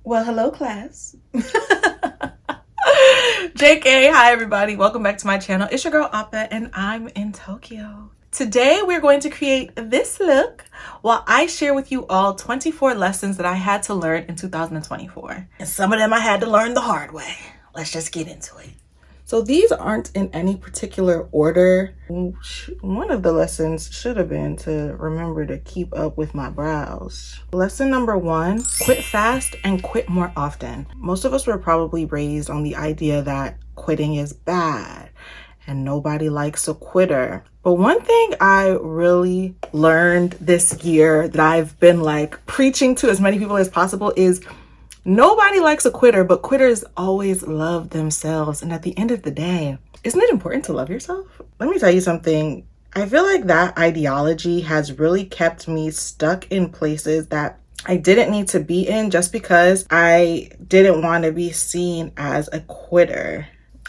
Well, hello, class. JK, hi everybody. Welcome back to my channel. It's your girl aw-peh, and I'm in Tokyo. Today, we're going to create this look while I share with you all 24 lessons that I had to learn in 2024. And some of them I had to learn the hard way. Let's just get into it. So these aren't in any particular order. One of the lessons should have been to remember to keep up with my brows. Lesson number 1, quit fast and quit more often. Most of us were probably raised on the idea that quitting is bad and nobody likes a quitter. But one thing I really learned this year that I've been like preaching to as many people as possible is nobody likes a quitter, but quitters always love themselves. And at the end of the day, isn't it important to love yourself? Let me tell you something. I feel like that ideology has really kept me stuck in places that I didn't need to be in just because I didn't want to be seen as a quitter.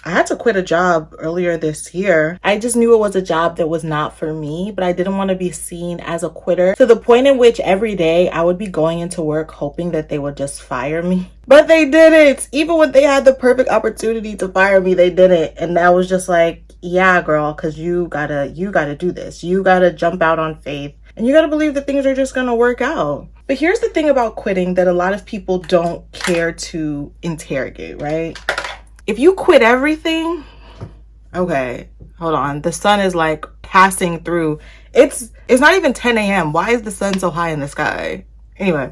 I had to quit a job earlier this year. I just knew it was a job that was not for me, but I didn't want to be seen as a quitter to the point in which every day I would be going into work hoping that they would just fire me. But they didn't. Even when they had the perfect opportunity to fire me, they didn't. And that was just like, yeah, girl, because you gotta do this. You gotta jump out on faith. And you gotta believe that things are just gonna work out. But here's the thing about quitting that a lot of people don't care to interrogate, right? If you quit everything, okay, hold on. The sun is like passing through. It's not even 10 a.m. Why is the sun so high in the sky? Anyway,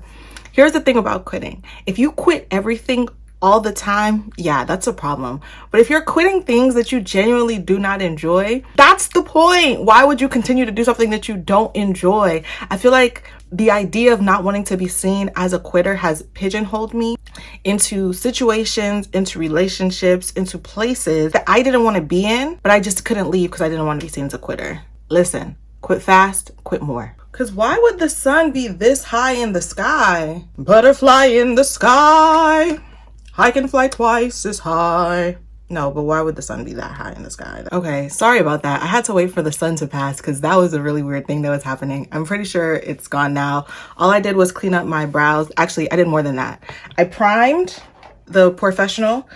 here's the thing about quitting. If you quit everything all the time, yeah, that's a problem. But if you're quitting things that you genuinely do not enjoy, that's the point. Why would you continue to do something that you don't enjoy? I feel like the idea of not wanting to be seen as a quitter has pigeonholed me into situations, into relationships, into places that I didn't want to be in, but I just couldn't leave because I didn't want to be seen as a quitter. Listen, quit fast, quit more. Because why would the sun be this high in the sky? Butterfly in the sky. I can fly twice as high. No, but why would the sun be that high in the sky? Okay, sorry about that. I had to wait for the sun to pass because that was a really weird thing that was happening. I'm pretty sure it's gone now. All I did was clean up my brows. Actually, I did more than that. I primed the Professional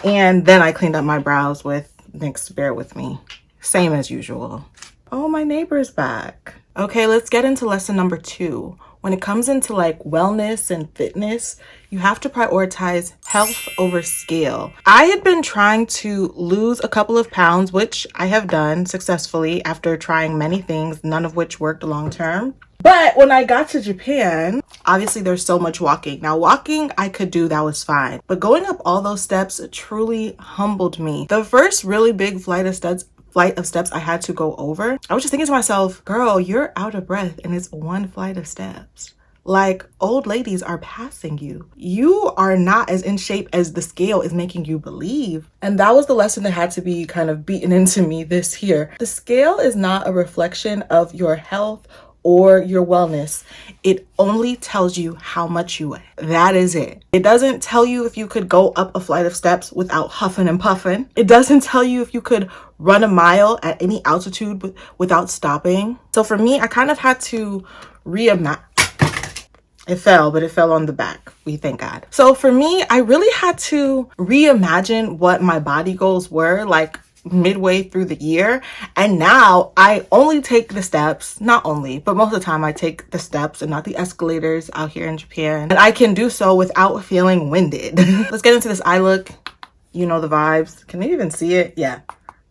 and then I cleaned up my brows with NYX Bear With Me. Same as usual. Oh, my neighbor's back. Okay, let's get into lesson number 2. When it comes into like wellness and fitness, you have to prioritize health over scale. I had been trying to lose a couple of pounds, which I have done successfully after trying many things, none of which worked long term. But when I got to Japan, obviously there's so much walking. Now walking I could do, that was fine. But going up all those steps truly humbled me. The first really big flight of steps I had to go over, I was just thinking to myself, girl, you're out of breath and it's one flight of steps. Like, old ladies are passing you. You are not as in shape as the scale is making you believe. And that was the lesson that had to be kind of beaten into me this year. The scale is not a reflection of your health or your wellness. It only tells you how much you weigh. That is it. It doesn't tell you if you could go up a flight of steps without huffing and puffing. It doesn't tell you if you could run a mile at any altitude without stopping. So for me, I kind of had to reimagine. It fell, but it fell on the back. We thank God. So for me, I really had to reimagine what my body goals were like midway through the year. And now I only take the steps, not only, but most of the time I take the steps and not the escalators out here in Japan. And I can do so without feeling winded. Let's get into this eye look. You know the vibes. Can they even see it? Yeah,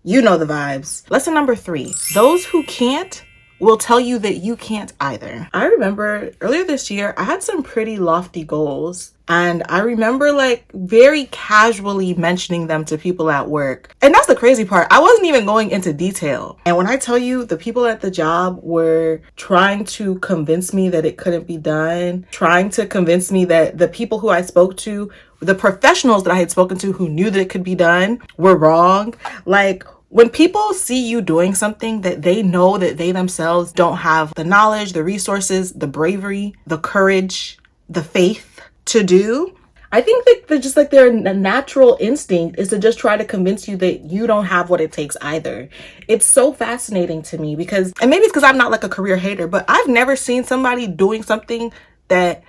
you know the vibes. Lesson number 3, those who can't will tell you that you can't either. I remember earlier this year, I had some pretty lofty goals. And I remember like very casually mentioning them to people at work. And that's the crazy part. I wasn't even going into detail. And when I tell you the people at the job were trying to convince me that it couldn't be done, trying to convince me that the people who I spoke to, the professionals that I had spoken to who knew that it could be done were wrong. Like, when people see you doing something that they know that they themselves don't have the knowledge, the resources, the bravery, the courage, the faith to do, I think that they're just like their natural instinct is to just try to convince you that you don't have what it takes either. It's so fascinating to me because, and maybe it's because I'm not like a career hater, but I've never seen somebody doing something that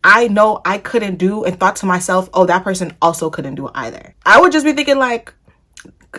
I know I couldn't do and thought to myself, oh, that person also couldn't do it either. I would just be thinking like,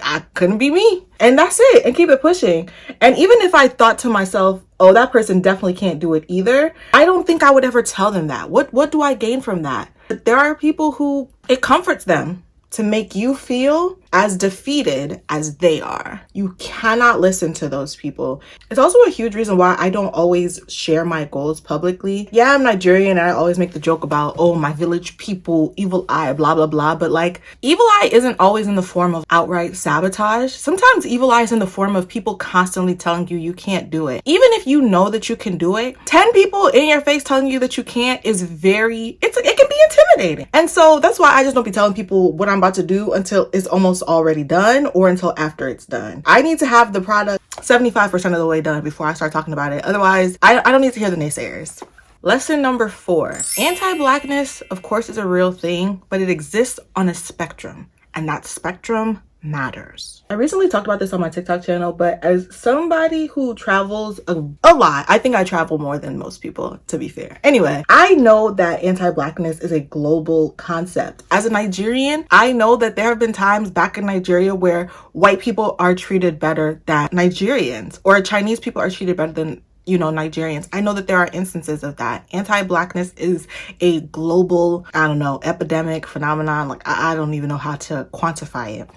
I couldn't be me. And that's it. And keep it pushing. And even if I thought to myself, oh, that person definitely can't do it either, I don't think I would ever tell them that. What do I gain from that? There are people who it comforts them to make you feel as defeated as they are. You cannot listen to those people. It's also a huge reason why I don't always share my goals publicly. Yeah, I'm Nigerian and I always make the joke about, oh, my village people, evil eye, blah, blah, blah. But like, evil eye isn't always in the form of outright sabotage. Sometimes evil eye is in the form of people constantly telling you can't do it. Even if you know that you can do it, 10 people in your face telling you that you can't is it can be intimidating. And so that's why I just don't be telling people what I'm about to do until it's almost already done or until after it's done. I need to have the product 75% of the way done before I start talking about it. Otherwise, I don't need to hear the naysayers. Lesson number 4. Anti-blackness, of course, is a real thing, but it exists on a spectrum, and that spectrum matters. I recently talked about this on my TikTok channel, but as somebody who travels a lot, I think I travel more than most people, to be fair. Anyway, I know that anti-blackness is a global concept. As a Nigerian, I know that there have been times back in Nigeria where white people are treated better than Nigerians, or Chinese people are treated better than Nigerians. I know that there are instances of that. Anti-blackness is a global, epidemic phenomenon. Like, I don't even know how to quantify it.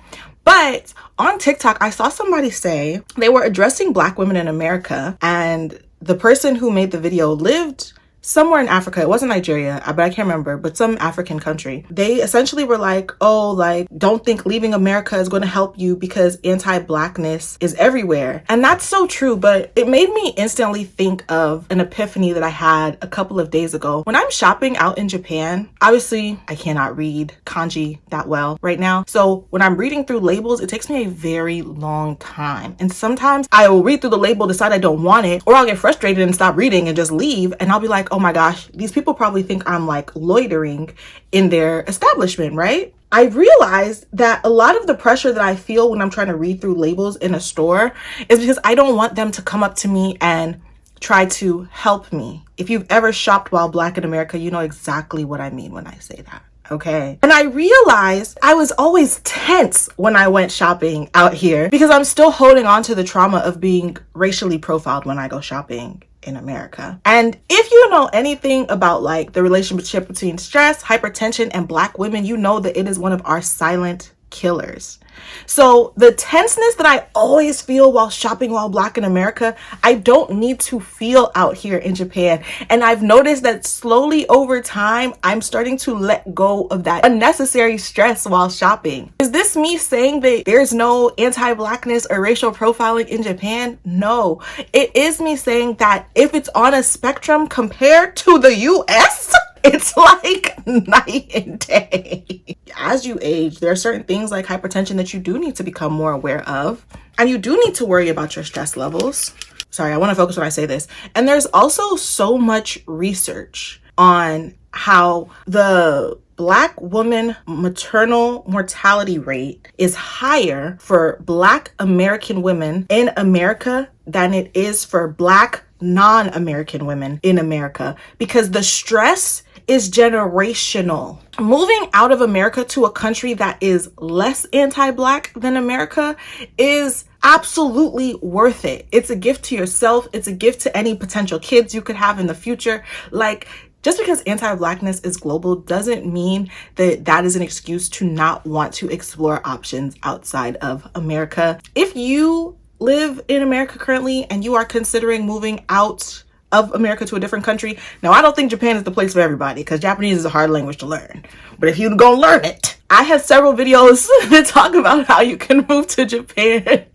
But on TikTok, I saw somebody say they were addressing Black women in America, and the person who made the video lived somewhere in Africa. It wasn't Nigeria, but I can't remember, but some African country. They essentially were like, oh, like, don't think leaving America is going to help you because anti-blackness is everywhere. And that's so true, but it made me instantly think of an epiphany that I had a couple of days ago. When I'm shopping out in Japan, obviously I cannot read kanji that well right now. So when I'm reading through labels, it takes me a very long time. And sometimes I will read through the label, decide I don't want it, or I'll get frustrated and stop reading and just leave. And I'll be like, oh my gosh, these people probably think I'm like loitering in their establishment, right? I realized that a lot of the pressure that I feel when I'm trying to read through labels in a store is because I don't want them to come up to me and try to help me. If you've ever shopped while Black in America, you know exactly what I mean when I say that. Okay. And I realized I was always tense when I went shopping out here because I'm still holding on to the trauma of being racially profiled when I go shopping in America. And if you know anything about like the relationship between stress, hypertension, and Black women, you know that it is one of our silent killers. So the tenseness that I always feel while shopping while Black in America, I don't need to feel out here in Japan. And I've noticed that slowly over time, I'm starting to let go of that unnecessary stress while shopping. Is this me saying that there's no anti-Blackness or racial profiling in Japan? No, it is me saying that if it's on a spectrum compared to the US, it's like night and day. As you age, there are certain things like hypertension that you do need to become more aware of. And you do need to worry about your stress levels. Sorry, I want to focus when I say this. And there's also so much research on how the Black woman maternal mortality rate is higher for Black American women in America than it is for Black non-American women in America, because the stress is generational. Moving out of America to a country that is less anti-Black than America is absolutely worth it. It's a gift to yourself. It's a gift to any potential kids you could have in the future. Like, just because anti-Blackness is global doesn't mean that that is an excuse to not want to explore options outside of America. If you live in America currently and you are considering moving out of America to a different country, now I don't think Japan is the place for everybody because Japanese is a hard language to learn. But if you're gonna learn it, I have several videos that talk about how you can move to Japan.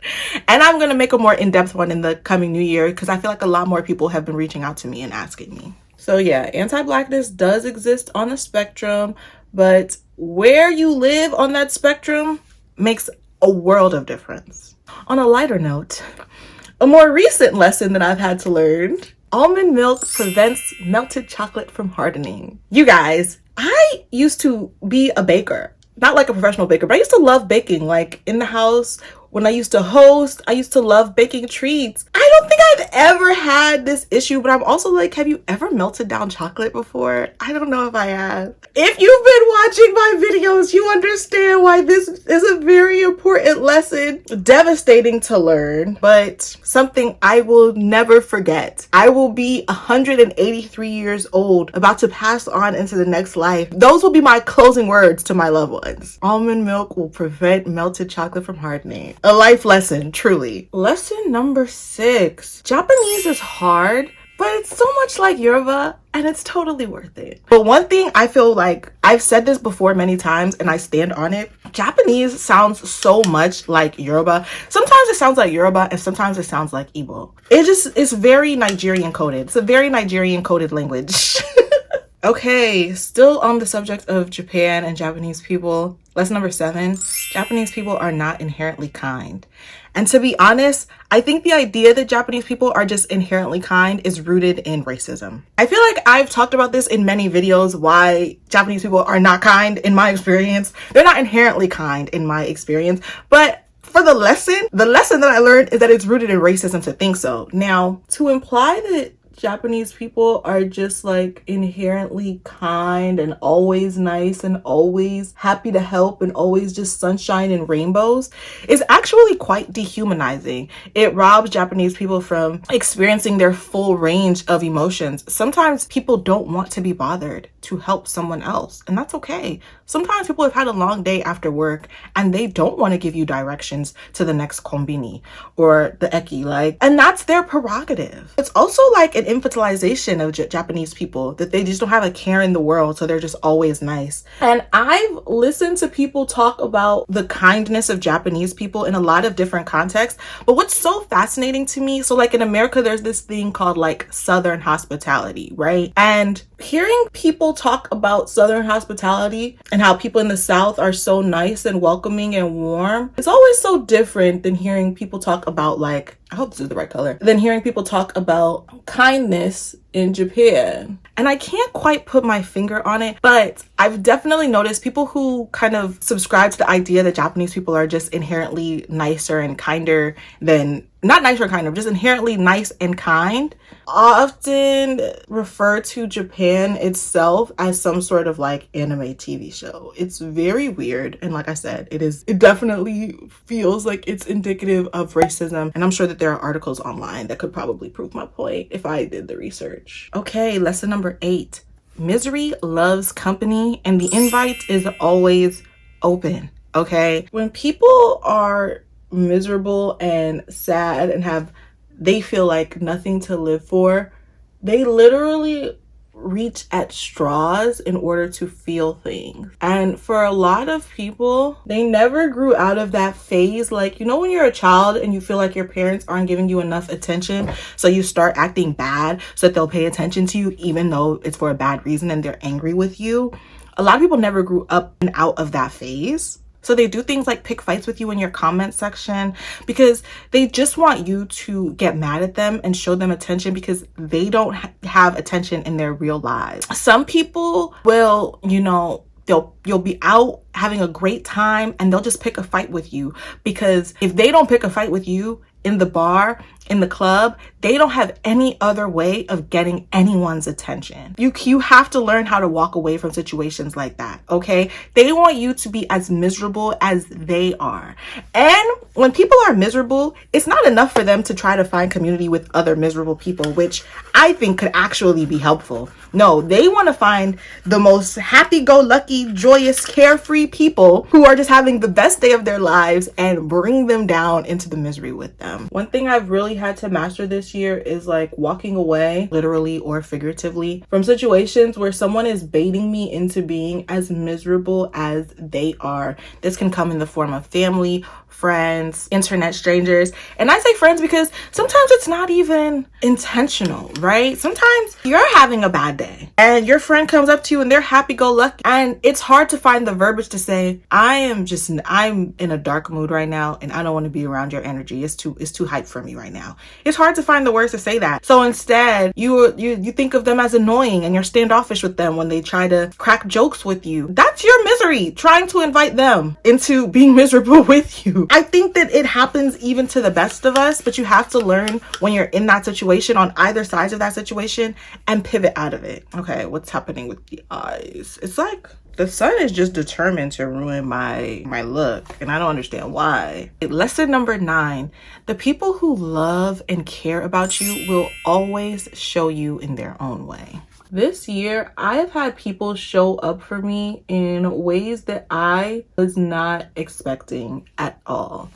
And I'm gonna make a more in-depth one in the coming new year because I feel like a lot more people have been reaching out to me and asking me. So yeah, anti-Blackness does exist on the spectrum, but where you live on that spectrum makes a world of difference. On a lighter note, a more recent lesson that I've had to learn: almond milk prevents melted chocolate from hardening. You guys, I used to be a baker. Not like a professional baker, but I used to love baking, like in the house when I used to host, I used to love baking treats. I don't think I've ever had this issue, but I'm also like, have you ever melted down chocolate before? I don't know if I have. If you've been watching my videos, you understand why this is a very important lesson. Devastating to learn, but something I will never forget. I will be 183 years old, about to pass on into the next life. Those will be my closing words to my loved ones. Almond milk will prevent melted chocolate from hardening. A life lesson, truly. Lesson number 6. Japanese is hard, but it's so much like Yoruba, and it's totally worth it. But one thing I feel like, I've said this before many times and I stand on it, Japanese sounds so much like Yoruba. Sometimes it sounds like Yoruba and sometimes it sounds like Igbo. It's very Nigerian coded. It's a very Nigerian coded language. Okay, still on the subject of Japan and Japanese people. Lesson number 7, Japanese people are not inherently kind. And to be honest, I think the idea that Japanese people are just inherently kind is rooted in racism. I feel like I've talked about this in many videos, why Japanese people are not kind in my experience. They're not inherently kind in my experience, but for the lesson that I learned is that it's rooted in racism to think so. Now, to imply that Japanese people are just like inherently kind and always nice and always happy to help and always just sunshine and rainbows is actually quite dehumanizing. It robs Japanese people from experiencing their full range of emotions. Sometimes people don't want to be bothered to help someone else, and that's okay. Sometimes people have had a long day after work and they don't want to give you directions to the next kombini or the eki, and that's their prerogative. It's also like an infantilization of Japanese people, that they just don't have a care in the world, so they're just always nice. And I've listened to people talk about the kindness of Japanese people in a lot of different contexts, but what's so fascinating to me, so like in America there's this thing called like Southern hospitality, right? And hearing people talk about Southern hospitality and how people in the South are so nice and welcoming and warm, it's always so different than hearing people talk about, like, I hope this is the right color, than hearing people talk about kindness in Japan. And I can't quite put my finger on it, but I've definitely noticed people who kind of subscribe to the idea that Japanese people are just inherently nicer and kinder than, not nicer and kinder, just inherently nice and kind, often refer to Japan itself as some sort of like anime TV show. It's very weird. And like I said, it definitely feels like it's indicative of racism. And I'm sure that there are articles online that could probably prove my point if I did the research. Okay, lesson number 8. Misery loves company and the invite is always open. Okay, when people are miserable and sad and they feel like nothing to live for, they literally reach at straws in order to feel things. And for a lot of people, they never grew out of that phase. Like, you know, when you're a child and you feel like your parents aren't giving you enough attention, so you start acting bad so that they'll pay attention to you even though it's for a bad reason and they're angry with you. A lot of people never grew up and out of that phase. So they do things like pick fights with you in your comment section because they just want you to get mad at them and show them attention because they don't have attention in their real lives. Some people will, you know, you'll be out having a great time and they'll just pick a fight with you, because if they don't pick a fight with you in the bar, in the club, they don't have any other way of getting anyone's attention. You have to learn how to walk away from situations like that, okay? They want you to be as miserable as they are. And when people are miserable, it's not enough for them to try to find community with other miserable people, which I think could actually be helpful. No, they want to find the most happy-go-lucky, joyous, carefree people who are just having the best day of their lives and bring them down into the misery with them. One thing I've really had to master this year is like walking away, literally or figuratively, from situations where someone is baiting me into being as miserable as they are. This can come in the form of family, friends, internet strangers. And I say friends because sometimes it's not even intentional, right? Sometimes you're having a bad day day and your friend comes up to you and they're happy-go-lucky, and it's hard to find the verbiage to say, I'm in a dark mood right now and I don't want to be around your energy. It's too hype for me right now. It's hard to find the words to say that. So instead, you think of them as annoying and you're standoffish with them when they try to crack jokes with you. That's your misery, trying to invite them into being miserable with you. I think that it happens even to the best of us, but you have to learn when you're in that situation, on either sides of that situation, and pivot out of it. Okay, what's happening with the eyes? It's like the sun is just determined to ruin my look, and I don't understand why. Lesson number 9, the people who love and care about you will always show you in their own way. This year, I have had people show up for me in ways that I was not expecting at all.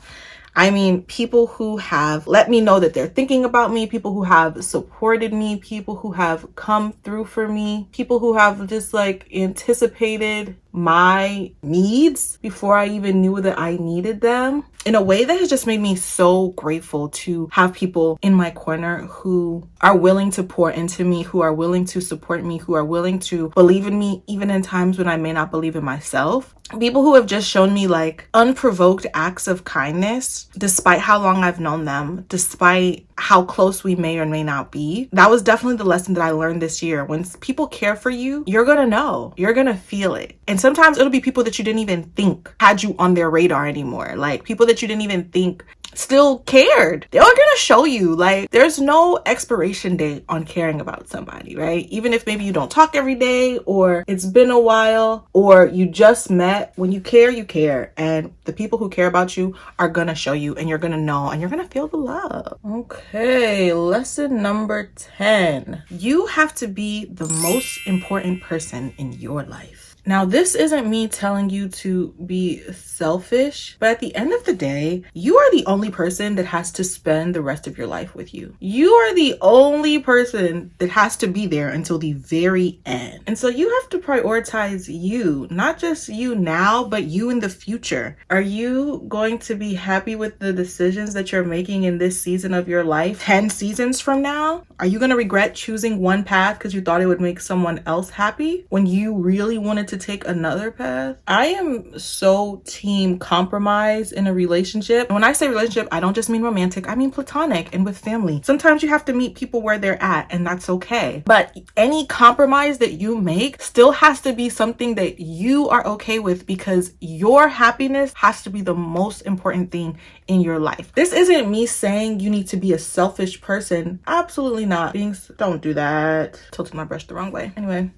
I mean, people who have let me know that they're thinking about me, people who have supported me, people who have come through for me, people who have just like anticipated my needs before I even knew that I needed them, in a way that has just made me so grateful to have people in my corner who are willing to pour into me, who are willing to support me, who are willing to believe in me even in times when I may not believe in myself. People who have just shown me like unprovoked acts of kindness, despite how long I've known them, despite how close we may or may not be. That was definitely the lesson that I learned this year. When people care for you, you're gonna know, you're gonna feel it. And sometimes it'll be people that you didn't even think had you on their radar anymore. Like people that you didn't even think still cared. They're gonna show you. Like there's no expiration date on caring about somebody, right? Even if maybe you don't talk every day, or it's been a while, or you just met, when you care, you care. And the people who care about you are gonna show you, and you're gonna know, and you're gonna feel the love. Okay, lesson number 10. You have to be the most important person in your life. Now, this isn't me telling you to be selfish, but at the end of the day, you are the only person that has to spend the rest of your life with you. You are the only person that has to be there until the very end. And so you have to prioritize you, not just you now, but you in the future. Are you going to be happy with the decisions that you're making in this season of your life 10 seasons from now? Are you going to regret choosing one path because you thought it would make someone else happy when you really wanted to take another path? I am so team compromise in a relationship. And when I say relationship, I don't just mean romantic, I mean platonic and with family. Sometimes you have to meet people where they're at, and that's okay. But any compromise that you make still has to be something that you are okay with, because your happiness has to be the most important thing in your life. This isn't me saying you need to be a selfish person. Absolutely not. Don't do that. Tilted my brush the wrong way. Anyway,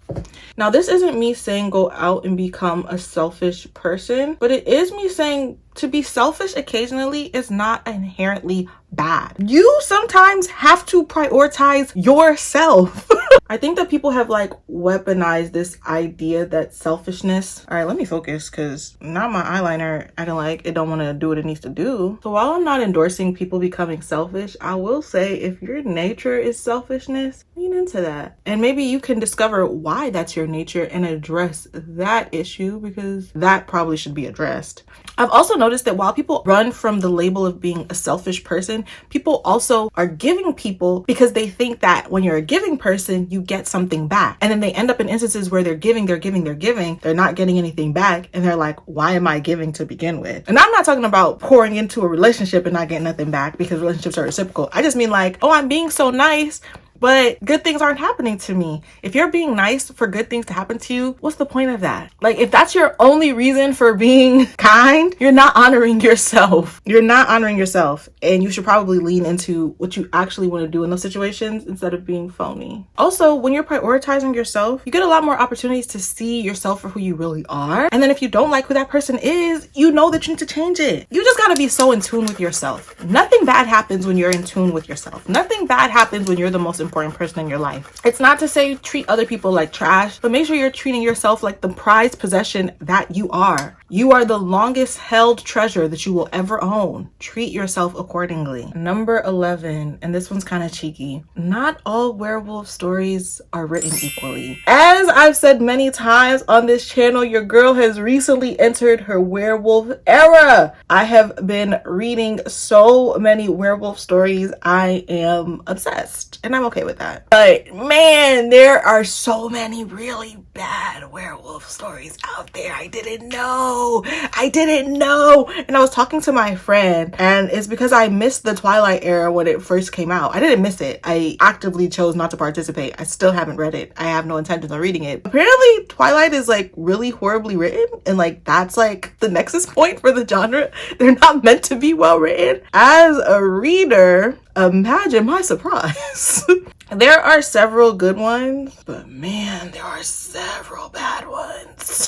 now this isn't me saying go out and become a selfish person, but it is me saying to be selfish occasionally is not inherently bad. You sometimes have to prioritize yourself. I think that people have like weaponized this idea that selfishness. All right, let me focus, because now my eyeliner acting like it don't want to do what it needs to do. So while I'm not endorsing people becoming selfish, I will say if your nature is selfishness, lean into that. And maybe you can discover why that's your nature and address that issue, because that probably should be addressed. I've also noticed that while people run from the label of being a selfish person, people also are giving people because they think that when you're a giving person, you get something back. And then they end up in instances where they're giving, they're not getting anything back. And they're like, why am I giving to begin with? And I'm not talking about pouring into a relationship and not getting nothing back, because relationships are reciprocal. I just mean like, oh, I'm being so nice, but good things aren't happening to me. If you're being nice for good things to happen to you, what's the point of that? Like, if that's your only reason for being kind, you're not honoring yourself. You're not honoring yourself. And you should probably lean into what you actually want to do in those situations instead of being phony. Also, when you're prioritizing yourself, you get a lot more opportunities to see yourself for who you really are. And then if you don't like who that person is, you know that you need to change it. You just gotta be so in tune with yourself. Nothing bad happens when you're in tune with yourself. Nothing bad happens when you're the most important person in your life. It's not to say treat other people like trash, but make sure you're treating yourself like the prized possession that you are. You are the longest held treasure that you will ever own. Treat yourself accordingly. Number 11, and this one's kind of cheeky. Not all werewolf stories are written equally. As I've said many times on this channel, your girl has recently entered her werewolf era. I have been reading so many werewolf stories. I am obsessed, and I'm okay with that. But man, there are so many really bad werewolf stories out there. I didn't know. And I was talking to my friend, and it's because I missed the Twilight era when it first came out. I didn't miss it. I actively chose not to participate. I still haven't read it. I have no intentions on reading it. Apparently Twilight is like really horribly written, and like that's like the nexus point for the genre. They're not meant to be well written. As a reader, imagine my surprise. There are several good ones, but man, there are several bad ones.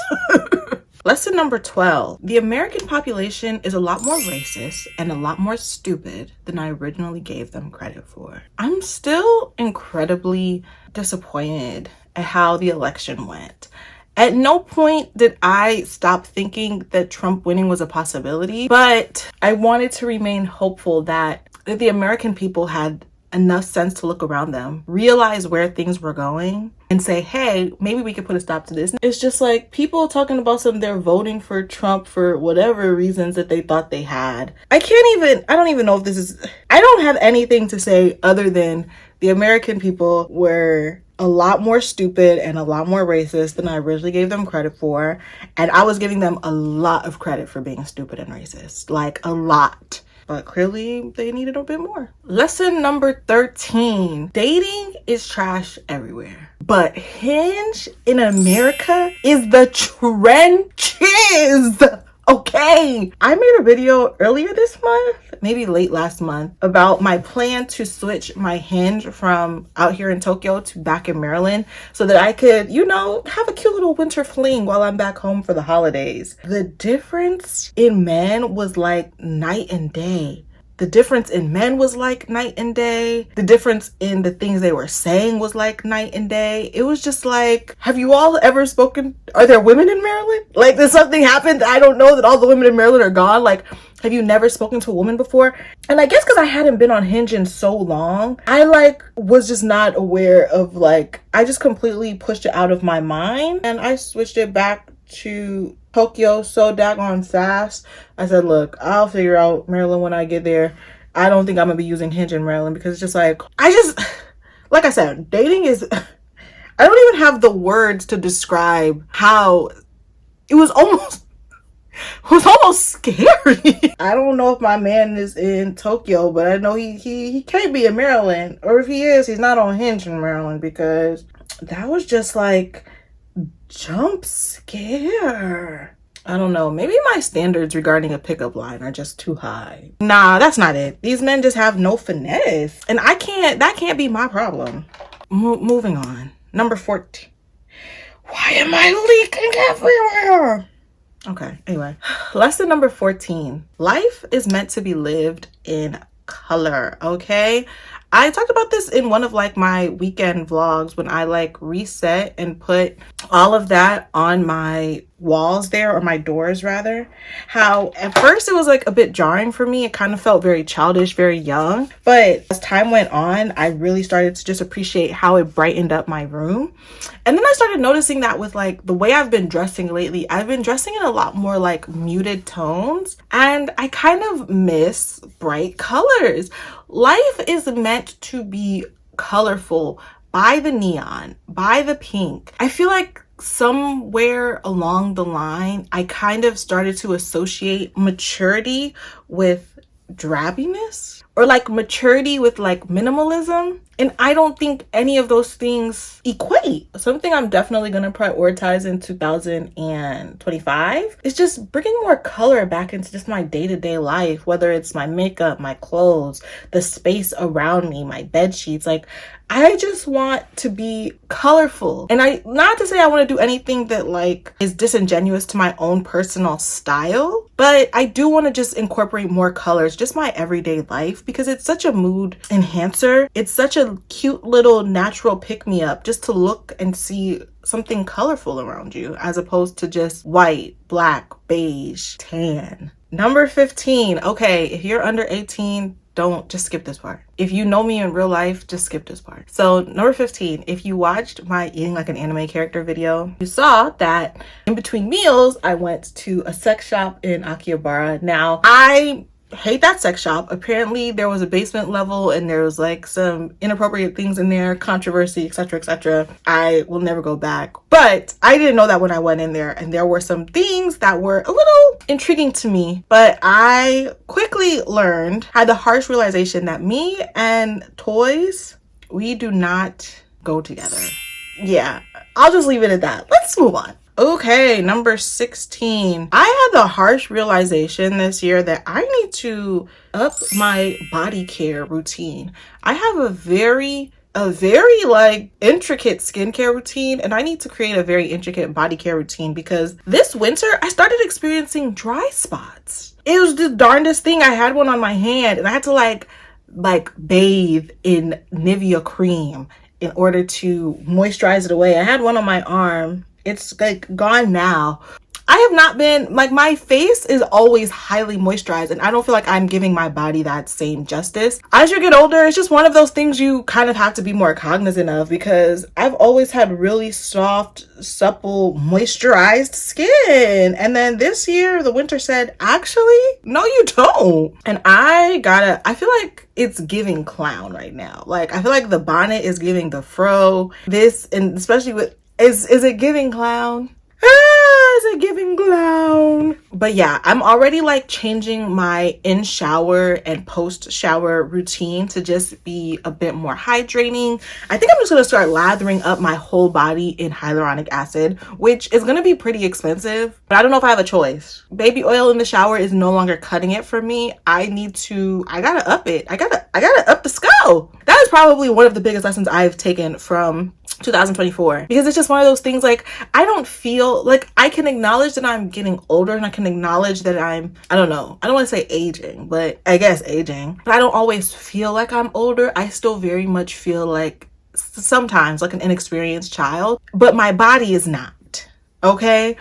Lesson number 12. The American population is a lot more racist and a lot more stupid than I originally gave them credit for. I'm still incredibly disappointed at how the election went. At no point did I stop thinking that Trump winning was a possibility, but I wanted to remain hopeful that the American people had enough sense to look around them, realize where things were going, and say, hey, maybe we could put a stop to this. It's just like people talking about they're voting for Trump for whatever reasons that they thought they had. I don't even know if this is, I don't have anything to say other than the American people were a lot more stupid and a lot more racist than I originally gave them credit for. And I was giving them a lot of credit for being stupid and racist, like a lot. But clearly they needed a bit more. Lesson number 13. Dating is trash everywhere, but Hinge in America is the trenches. Okay, I made a video earlier this month, maybe late last month, about my plan to switch my Hinge from out here in Tokyo to back in Maryland so that I could, you know, have a cute little winter fling while I'm back home for the holidays. The difference in men was like night and day. The difference in men was like night and day. The difference in the things they were saying was like night and day. It was just like, have you all ever spoken? Are there women in Maryland? Like, did something happen? I don't know that all the women in Maryland are gone. Like, have you never spoken to a woman before? And I guess because I hadn't been on Hinge in so long, I like was just not aware of like, I just completely pushed it out of my mind and I switched it back to Tokyo so daggone fast. I said, look, I'll figure out Maryland when I get there. I don't think I'm gonna be using Hinge in Maryland because it's just like, like I said, dating is, I don't even have the words to describe how it was almost scary. I don't know if my man is in Tokyo, but I know he can't be in Maryland, or if he is, he's not on Hinge in Maryland, because that was just like jump scare. I don't know, maybe my standards regarding a pickup line are just too high. Nah, that's not it. These men just have no finesse, and that can't be my problem. Moving on. Number 14. Why am I leaking everywhere? Okay, anyway. Lesson number 14. Life is meant to be lived in color, okay? I talked about this in one of like my weekend vlogs when I like reset and put all of that on my walls there, or my doors rather. How at first it was like a bit jarring for me. It kind of felt very childish, very young. But as time went on, I really started to just appreciate how it brightened up my room. And then I started noticing that with like the way I've been dressing lately, I've been dressing in a lot more like muted tones, and I kind of miss bright colors. Life is meant to be colorful, by the neon, by the pink. I feel like somewhere along the line, I kind of started to associate maturity with drabbiness, or like maturity with like minimalism. And I don't think any of those things equate. Something I'm definitely going to prioritize in 2025 is just bringing more color back into just my day-to-day life, whether it's my makeup, my clothes, the space around me, my bed sheets. Like, I just want to be colorful. And not to say I want to do anything that like is disingenuous to my own personal style, but I do want to just incorporate more colors, just my everyday life, because it's such a mood enhancer. It's such a cute little natural pick-me-up just to look and see something colorful around you, as opposed to just white, black, beige, tan. Number 15. Okay, if you're under 18, just skip this part. If you know me in real life, just skip this part. So number 15, if you watched my eating like an anime character video, you saw that in between meals, I went to a sex shop in Akihabara. Now, I hate that sex shop. Apparently there was a basement level and there was like some inappropriate things in there, controversy, etc., etc. I will never go back. But I didn't know that when I went in there, and there were some things that were a little intriguing to me. But I quickly learned, had the harsh realization that me and toys, we do not go together. Yeah, I'll just leave it at that. Let's move on. Okay, number 16. I had the harsh realization this year that I need to up my body care routine. I have a very like intricate skincare routine, and I need to create a very intricate body care routine because this winter I started experiencing dry spots. It was the darndest thing. I had one on my hand and I had to like bathe in Nivea cream in order to moisturize it away. I had one on my arm. It's like gone now. I have not been, like, my face is always highly moisturized and I don't feel like I'm giving my body that same justice. As you get older, it's just one of those things you kind of have to be more cognizant of, because I've always had really soft, supple, moisturized skin. And then this year, the winter said, actually, no, you don't. And I feel like it's giving clown right now. Like, I feel like the bonnet is giving the fro. This, and especially with, is it giving clown? Is it giving clown? But yeah, I'm already like changing my in-shower and post-shower routine to just be a bit more hydrating. I think I'm just going to start lathering up my whole body in hyaluronic acid, which is going to be pretty expensive, but I don't know if I have a choice. Baby oil in the shower is no longer cutting it for me. I gotta up it. I gotta up the skull. That is probably one of the biggest lessons I've taken from 2024, because it's just one of those things, like, I don't feel like, I can acknowledge that I'm getting older and I can acknowledge that I don't know, I don't want to say aging, but I guess aging, but I don't always feel like I'm older. I still very much feel like sometimes like an inexperienced child, but my body is not, okay?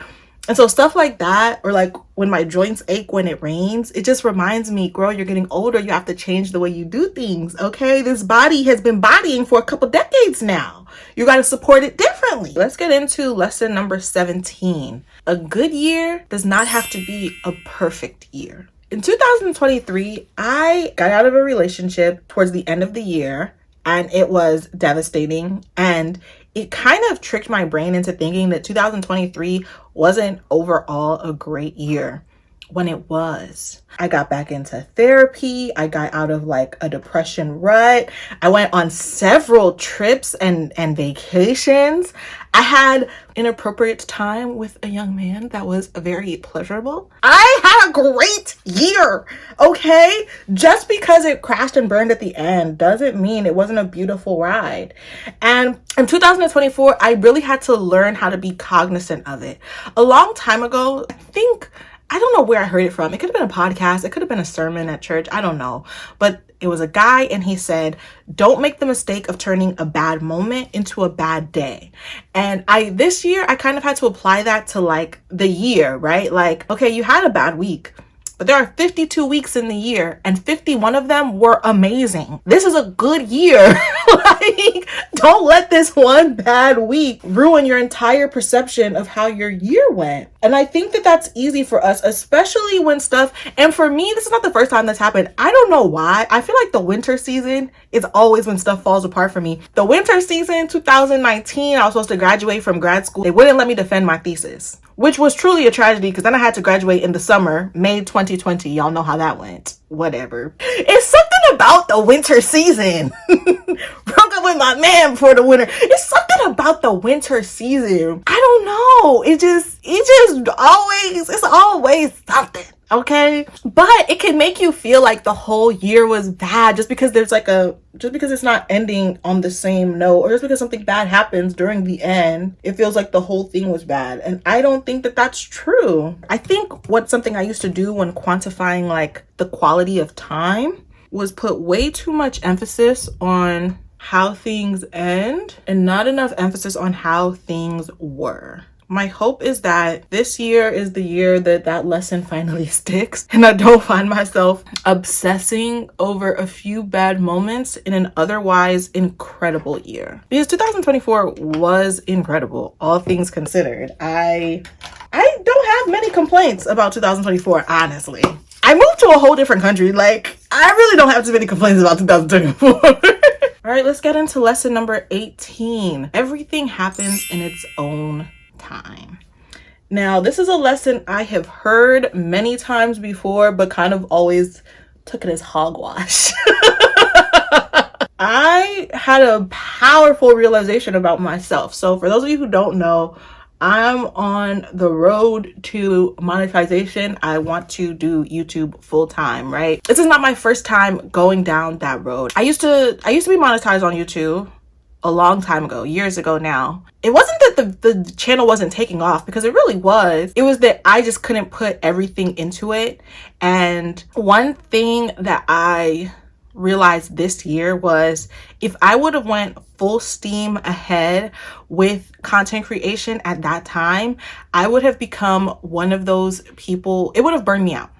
And so stuff like that, or like when my joints ache when it rains, it just reminds me, girl, you're getting older. You have to change the way you do things, okay? This body has been bodying for a couple decades now. You got to support it differently. Let's get into lesson number 17. A good year does not have to be a perfect year. In 2023, I got out of a relationship towards the end of the year, and it was devastating. And it kind of tricked my brain into thinking that 2023 wasn't overall a great year, when it was. I got back into therapy. I got out of like a depression rut. I went on several trips and vacations. I had inappropriate time with a young man that was very pleasurable. I had a great year, okay? Just because it crashed and burned at the end doesn't mean it wasn't a beautiful ride. And in 2024, I really had to learn how to be cognizant of it. A long time ago, I don't know where I heard it from. It could have been a podcast. It could have been a sermon at church. I don't know. But it was a guy, and he said, don't make the mistake of turning a bad moment into a bad day. And this year, I kind of had to apply that to like the year, right? Like, okay, you had a bad week, but there are 52 weeks in the year and 51 of them were amazing. This is a good year. Like, don't let this one bad week ruin your entire perception of how your year went. And I think that that's easy for us, especially when and for me, this is not the first time that's happened. I don't know why. I feel like the winter season is always when stuff falls apart for me. The winter season, 2019, I was supposed to graduate from grad school. They wouldn't let me defend my thesis, which was truly a tragedy because then I had to graduate in the summer, May 2020. Y'all know how that went. Whatever. It's something about the winter season. Broke up with my man before the winter. It's something about the winter season. I don't know. It's always something. Okay, but it can make you feel like the whole year was bad just because it's not ending on the same note, or just because something bad happens during the end, it feels like the whole thing was bad. And I don't think that that's true. I think something I used to do when quantifying like the quality of time was put way too much emphasis on how things end and not enough emphasis on how things were. My hope is that this year is the year that lesson finally sticks and I don't find myself obsessing over a few bad moments in an otherwise incredible year. Because 2024 was incredible, all things considered. I don't have many complaints about 2024, honestly. I moved to a whole different country. Like, I really don't have too many complaints about 2024. All right, let's get into lesson number 18. Everything happens in its own time. Now, this is a lesson I have heard many times before, but kind of always took it as hogwash. I had a powerful realization about myself. So for those of you who don't know, I'm on the road to monetization. I want to do YouTube full time, right? This is not my first time going down that road. I used to be monetized on YouTube a long time ago, years ago now. It wasn't that the channel wasn't taking off, because it really was. It was that I just couldn't put everything into it. And one thing that I realized this year was, if I would have went full steam ahead with content creation at that time, I would have become one of those people. It would have burned me out.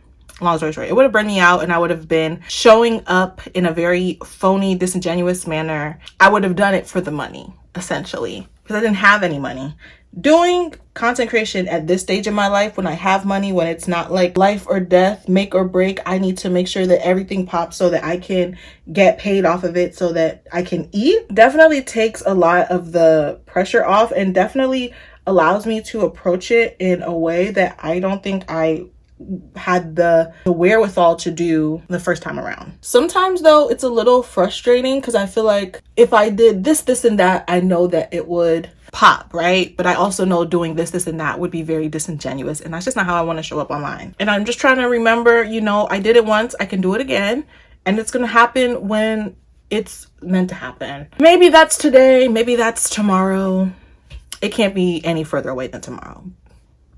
Long story short, it would have burned me out, and I would have been showing up in a very phony, disingenuous manner. I would have done it for the money, essentially, because I didn't have any money. Doing content creation at this stage in my life, when I have money, when it's not like life or death, make or break, I need to make sure that everything pops so that I can get paid off of it so that I can eat, definitely takes a lot of the pressure off, and definitely allows me to approach it in a way that I don't think I had the wherewithal to do the first time around. Sometimes though, it's a little frustrating, because I feel like if I did this and that, I know that it would pop, right? But I also know doing this and that would be very disingenuous, and that's just not how I want to show up online. And I'm just trying to remember, you know, I did it once, I can do it again, and it's gonna happen when it's meant to happen. Maybe that's today, maybe that's tomorrow. It can't be any further away than tomorrow.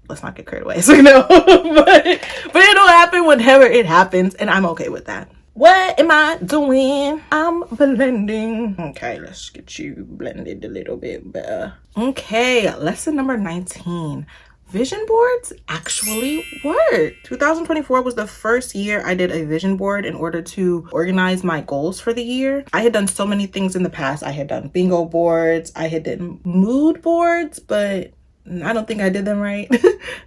Let's not get carried away, so no. but it'll happen whenever it happens, and I'm okay with that. What am I doing? I'm blending. Okay, let's get you blended a little bit better. Okay, lesson number 19. Vision boards actually work. 2024 was the first year I did a vision board in order to organize my goals for the year. I had done so many things in the past. I had done bingo boards. I had done mood boards, but I don't think I did them right.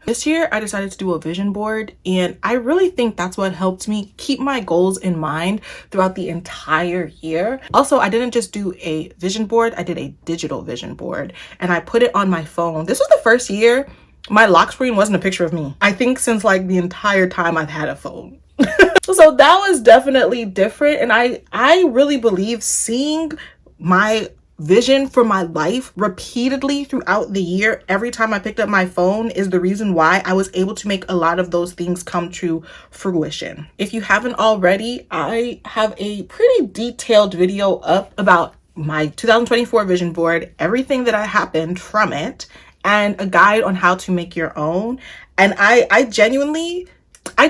This year, I decided to do a vision board, and I really think that's what helped me keep my goals in mind throughout the entire year. Also, I didn't just do a vision board, I did a digital vision board, and I put it on my phone. This was the first year my lock screen wasn't a picture of me. I think since like the entire time I've had a phone. So that was definitely different, and I really believe seeing my vision for my life repeatedly throughout the year, every time I picked up my phone, is the reason why I was able to make a lot of those things come to fruition. If you haven't already, I have a pretty detailed video up about my 2024 vision board, everything that happened from it, and a guide on how to make your own. And I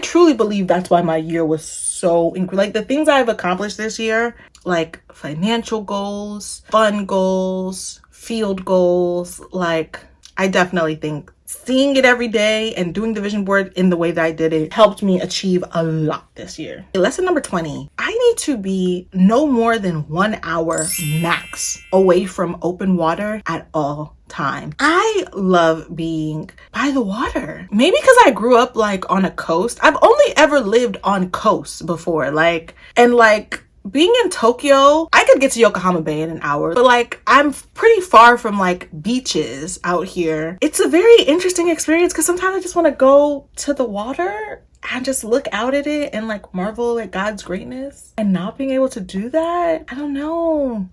truly believe that's why my year was so like the things I've accomplished this year, like financial goals, fun goals, field goals. Like, I definitely think seeing it every day and doing the vision board in the way that I did it helped me achieve a lot this year. Lesson number 20. I need to be no more than 1 hour max away from open water at all time. I love being by the water. Maybe because I grew up like on a coast. I've only ever lived on coasts before, being in Tokyo, I could get to Yokohama Bay in an hour, but like I'm pretty far from like beaches out here. It's a very interesting experience because sometimes I just want to go to the water and just look out at it and like marvel at God's greatness, and not being able to do that, I don't know.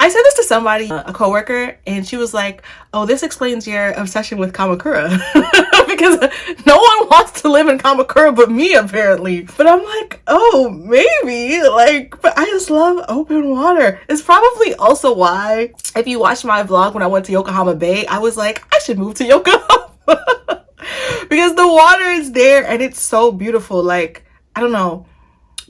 I said this to somebody, a coworker, and she was like, oh, this explains your obsession with Kamakura. Because no one wants to live in Kamakura but me, apparently. But I'm like, oh, maybe. But I just love open water. It's probably also why, if you watched my vlog when I went to Yokohama Bay, I was like, I should move to Yokohama. Because the water is there and it's so beautiful. Like, I don't know.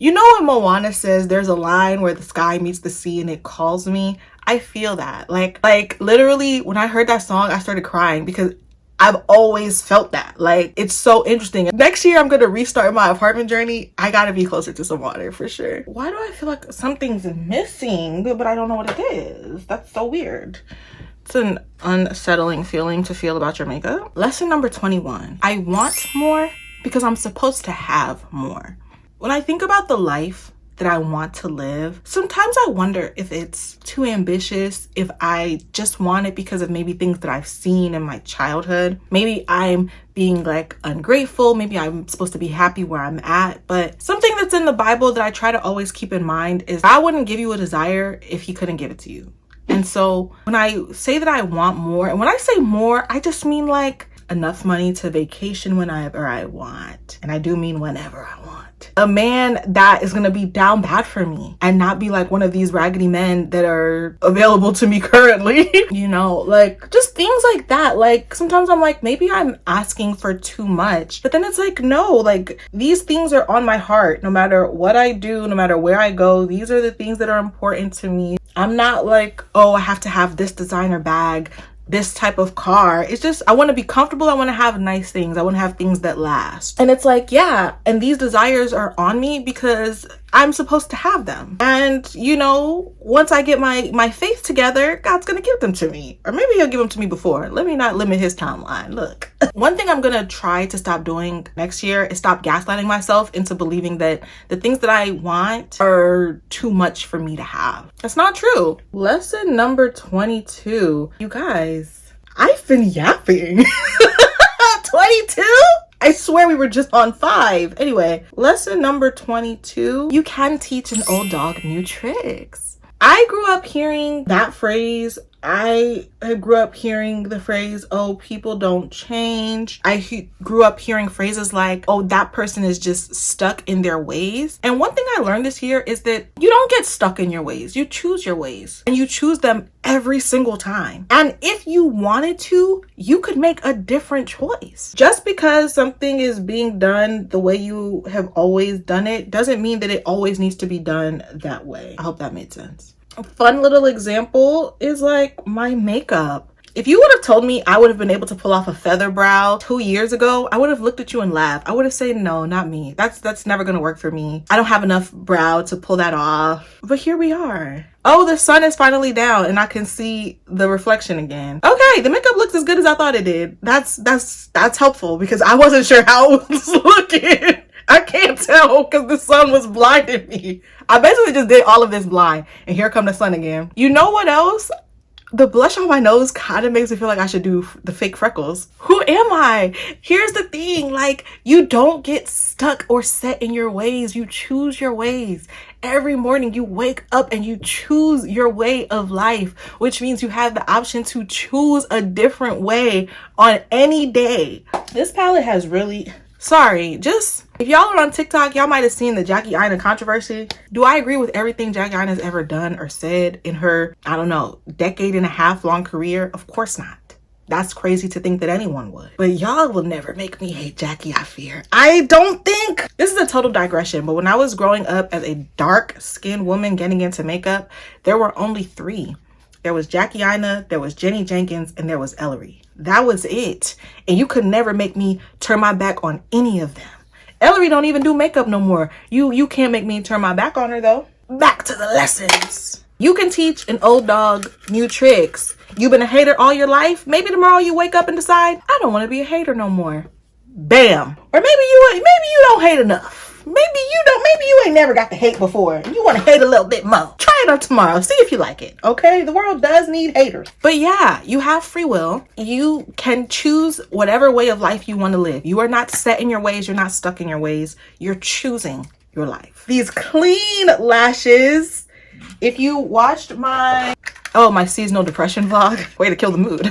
You know when Moana says there's a line where the sky meets the sea and it calls me? I feel that. Like literally when I heard that song, I started crying because I've always felt that. Like, it's so interesting. Next year, I'm going to restart my apartment journey. I got to be closer to some water for sure. Why do I feel like something's missing, but I don't know what it is? That's so weird. It's an unsettling feeling to feel about your makeup. Lesson number 21. I want more because I'm supposed to have more. When I think about the life that I want to live, sometimes I wonder if it's too ambitious, if I just want it because of maybe things that I've seen in my childhood. Maybe I'm being like ungrateful, maybe I'm supposed to be happy where I'm at. But something that's in the Bible that I try to always keep in mind is God wouldn't give you a desire if he couldn't give it to you. And so when I say that I want more, and when I say more, I just mean like enough money to vacation whenever I want. And I do mean whenever I want. A man that is gonna be down bad for me and not be like one of these raggedy men that are available to me currently. You know, like just things like that. Like sometimes I'm like, maybe I'm asking for too much, but then it's like, no, like these things are on my heart. No matter what I do, no matter where I go, these are the things that are important to me. I'm not like, oh, I have to have this designer bag, this type of car. It's just, I want to be comfortable. I want to have nice things. I want to have things that last. And it's like, yeah, and these desires are on me because I'm supposed to have them. And you know, once I get my faith together, God's gonna give them to me. Or maybe he'll give them to me before. Let me not limit his timeline. Look. One thing I'm gonna try to stop doing next year is stop gaslighting myself into believing that the things that I want are too much for me to have. That's not true. Lesson number 22. You guys, I've been yapping. 22? I swear we were just on 5. Anyway, lesson number 22. You can teach an old dog new tricks. I grew up hearing that phrase. I grew up hearing the phrase, oh, people don't change. I grew up hearing phrases like, oh, that person is just stuck in their ways. And one thing I learned this year is that you don't get stuck in your ways. You choose your ways and you choose them every single time. And if you wanted to, you could make a different choice. Just because something is being done the way you have always done it doesn't mean that it always needs to be done that way. I hope that made sense. A fun little example is like my makeup. If you would have told me I would have been able to pull off a feather brow 2 years ago, I would have looked at you and laughed. I would have said, no, not me. That's never gonna work for me. I don't have enough brow to pull that off. But here we are. Oh, the sun is finally down and I can see the reflection again. Okay, the makeup looks as good as I thought it did. That's helpful because I wasn't sure how it was looking. I can't tell because the sun was blinding me. I basically just did all of this blind and here come the sun again. You know what else? The blush on my nose kind of makes me feel like I should do the fake freckles. Who am I? Here's the thing, like you don't get stuck or set in your ways. You choose your ways. Every morning you wake up and you choose your way of life, which means you have the option to choose a different way on any day. This palette has really... Sorry, just if y'all are on TikTok, y'all might have seen the Jackie Aina controversy. Do I agree with everything Jackie Aina's ever done or said in her, I don't know, decade and a half long career? Of course not. That's crazy to think that anyone would. But y'all will never make me hate Jackie, I fear. I don't think. This is a total digression, but when I was growing up as a dark-skinned woman getting into makeup, there were only 3. There was Jackie Aina, there was Jenny Jenkins, and there was Ellery. That was it. And you could never make me turn my back on any of them. Ellery don't even do makeup no more. You can't make me turn my back on her though. Back to the lessons. You can teach an old dog new tricks. You've been a hater all your life. Maybe tomorrow you wake up and decide, I don't want to be a hater no more. Bam. Or maybe you don't hate enough. Maybe you ain't never got to hate before. You want to hate a little bit more. Try it on tomorrow. See if you like it. Okay? The world does need haters. But yeah, you have free will. You can choose whatever way of life you want to live. You are not set in your ways. You're not stuck in your ways. You're choosing your life. These clean lashes. If you watched my seasonal depression vlog, way to kill the mood.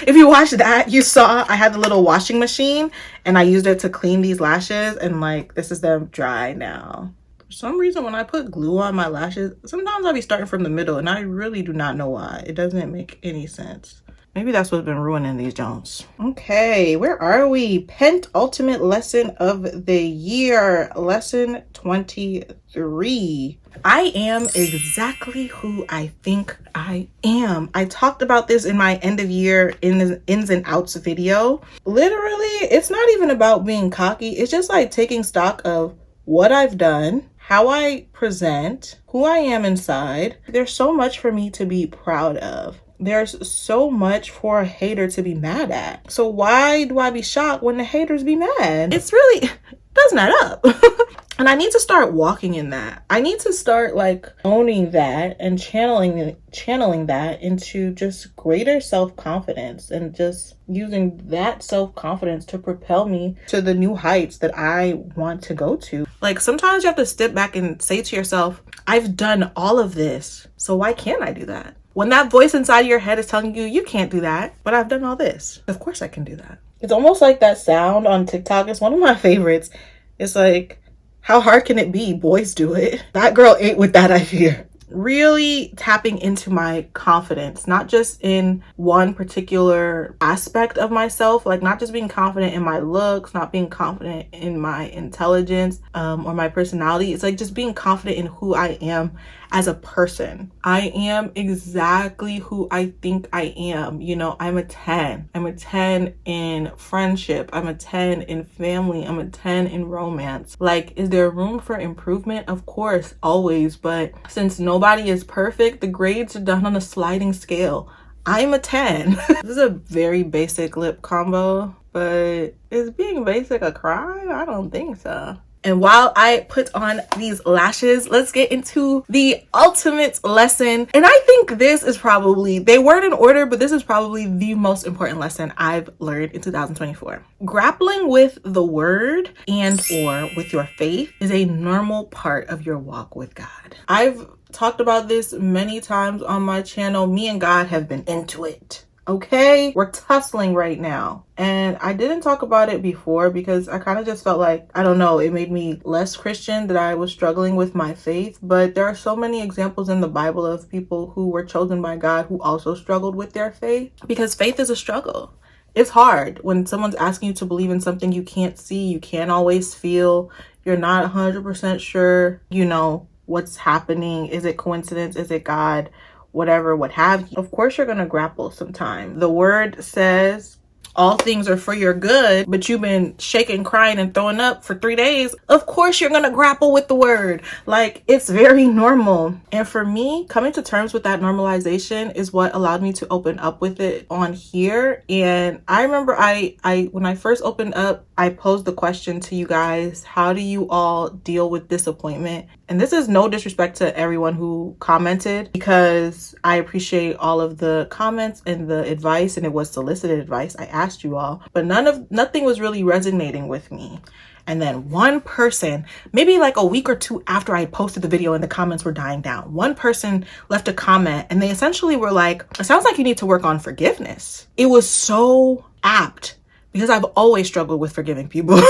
If you watched that, you saw I had the little washing machine and I used it to clean these lashes, and like this is them dry now. For some reason when I put glue on my lashes, sometimes I'll be starting from the middle and I really do not know why. It doesn't make any sense. Maybe that's what's been ruining these Jones. Okay, where are we? Penultimate lesson of the year, lesson 23. I am exactly who I think I am. I talked about this in my end of year ins and outs video. Literally, it's not even about being cocky. It's just like taking stock of what I've done, how I present, who I am inside. There's so much for me to be proud of. there's so much for a hater to be mad at. So why do I be shocked when the haters be mad? It's really doesn't add up. And I need to start walking in that. I need to start like owning that and channeling that into just greater self-confidence, and just using that self-confidence to propel me to the new heights that I want to go to. Like sometimes you have to step back and say to yourself, I've done all of this, so why can't I do that? When that voice inside of your head is telling you, you can't do that, but I've done all this, of course I can do that. It's almost like that sound on TikTok. It's one of my favorites. It's like, how hard can it be? Boys do it. That girl ate with that, I fear. Really tapping into my confidence, not just in one particular aspect of myself, like not just being confident in my looks, not being confident in my intelligence or my personality. It's like just being confident in who I am as a person. I am exactly who I think I am. You know, I'm a 10. I'm a 10 in friendship. I'm a 10 in family. I'm a 10 in romance. Like, is there room for improvement? Of course, always. But since nobody is perfect, the grades are done on a sliding scale. I'm a 10. This is a very basic lip combo, but is being basic a crime? I don't think so. And while I put on these lashes, let's get into the ultimate lesson. And I think this is probably, they weren't in order, but this is probably the most important lesson I've learned in 2024. Grappling with the word and or with your faith is a normal part of your walk with God. I've talked about this many times on my channel. Me and God have been into it. Okay, we're tussling right now. And I didn't talk about it before because I kind of just felt like, I don't know, it made me less Christian that I was struggling with my faith. But there are so many examples in the Bible of people who were chosen by God who also struggled with their faith, because faith is a struggle. It's hard when someone's asking you to believe in something you can't see, you can't always feel, you're not 100% sure, you know, what's happening. Is it coincidence? Is it God? Whatever, what have you. Of course you're gonna grapple sometime. The word says all things are for your good, but you've been shaking, crying, and throwing up for 3 days. Of course you're gonna grapple with the word. Like, it's very normal. And for me, coming to terms with that normalization is what allowed me to open up with it on here. And I remember when I first opened up, I posed the question to you guys, how do you all deal with disappointment? And this is no disrespect to everyone who commented, because I appreciate all of the comments and the advice, and it was solicited advice. I asked you all, but nothing was really resonating with me. And then one person, maybe like a week or two after I posted the video and the comments were dying down, one person left a comment and they essentially were like, it sounds like you need to work on forgiveness. It was so apt because I've always struggled with forgiving people.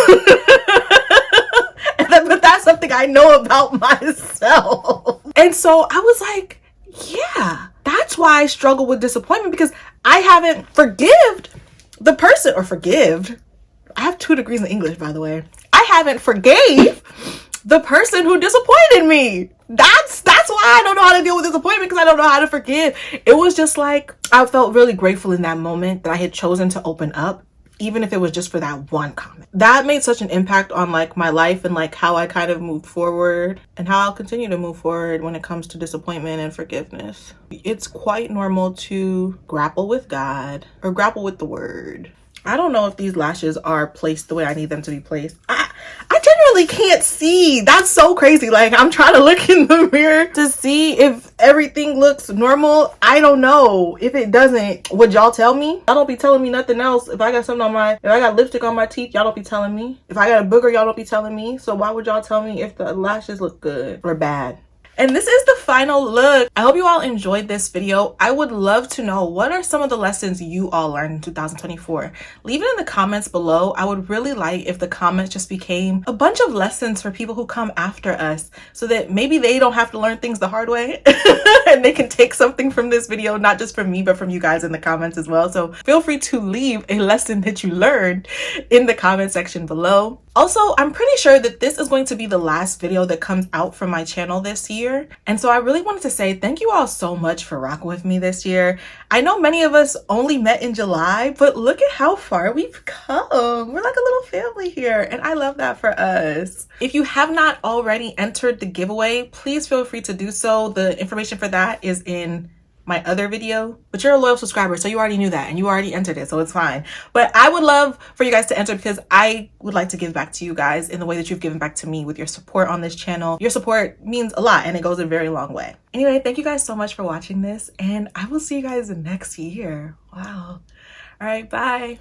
But that's something I know about myself. And so I was like, yeah, that's why I struggle with disappointment, because I haven't forgived the person, or forgived. I have 2 degrees in English, by the way. I haven't forgave the person who disappointed me. That's why I don't know how to deal with disappointment, because I don't know how to forgive. It was just like, I felt really grateful in that moment that I had chosen to open up, even if it was just for that one comment. That made such an impact on like my life and like how I kind of moved forward and how I'll continue to move forward when it comes to disappointment and forgiveness. It's quite normal to grapple with God or grapple with the word. I don't know if these lashes are placed the way I need them to be placed. I genuinely can't see. That's so crazy. Like, I'm trying to look in the mirror to see if everything looks normal. I don't know. If it doesn't, would y'all tell me? Y'all don't be telling me nothing else. If I got something on if I got lipstick on my teeth, y'all don't be telling me. If I got a booger, y'all don't be telling me. So why would y'all tell me if the lashes look good or bad? And this is the final look. I hope you all enjoyed this video. I would love to know, what are some of the lessons you all learned in 2024? Leave it in the comments below. I would really like if the comments just became a bunch of lessons for people who come after us, so that maybe they don't have to learn things the hard way and they can take something from this video, not just from me, but from you guys in the comments as well. So feel free to leave a lesson that you learned in the comment section below. Also, I'm pretty sure that this is going to be the last video that comes out from my channel this year. And so I really wanted to say thank you all so much for rocking with me this year. I know many of us only met in July, but look at how far we've come. We're like a little family here, and I love that for us. If you have not already entered the giveaway, please feel free to do so. The information for that is in my other video, but you're a loyal subscriber, so you already knew that and you already entered it, so it's fine. But I would love for you guys to enter because I would like to give back to you guys in the way that you've given back to me with your support on this channel. Your support means a lot and it goes a very long way. Anyway, thank you guys so much for watching this, and I will see you guys next year. Wow. All right, bye.